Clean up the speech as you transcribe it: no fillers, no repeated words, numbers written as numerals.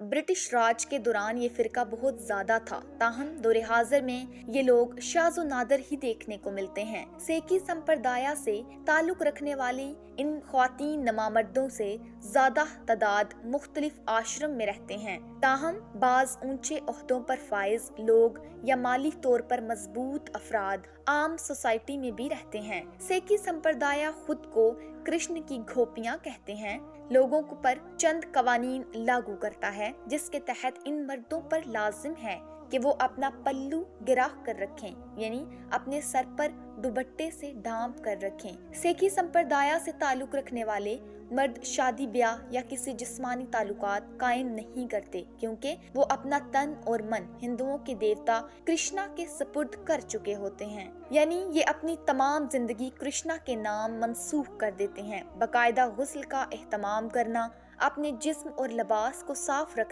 British राज के दौरान ये फिरका बहुत ज्यादा था, ताहम दौर हाजिर में ये लोग शाज़ो नादर ही देखने को मिलते हैं। सेकी संप्रदाय से ताल्लुक रखने वाली इन ख्वातीन नमामर्दों से ज्यादा तादाद मुख्तलिफ आश्रम में रहते हैं। ताहम बाज ऊंचे ओहदों पर फाइज लोग या माली तौर पर मजबूत अफराद आम सोसाइटी में भी रहते हैं। सेकी संप्रदाय खुद को कृष्ण की घोपियां कहते हैं। लोगों पर चंद कवानीन लागू करता है जिसके तहत इन मर्दों पर लाजिम है कि वो अपना पल्लू गिरा कर रखें, यानी अपने सर पर दुपट्टे से ढांप कर रखें। सेकी संप्रदाय से ताल्लुक रखने वाले मर्द शादी ब्याह या किसी जिस्मानी ताल्लुकात कायम नहीं करते, क्योंकि वो अपना तन और मन हिंदुओं के देवता कृष्णा के सपुर्द कर चुके होते हैं, यानी ये अपनी तमाम जिंदगी कृष्णा के नाम मंसूख कर देते हैं। बाकायदा गुस्ल का एहतमाम करना, अपने जिस्म और लिबास को साफ रखना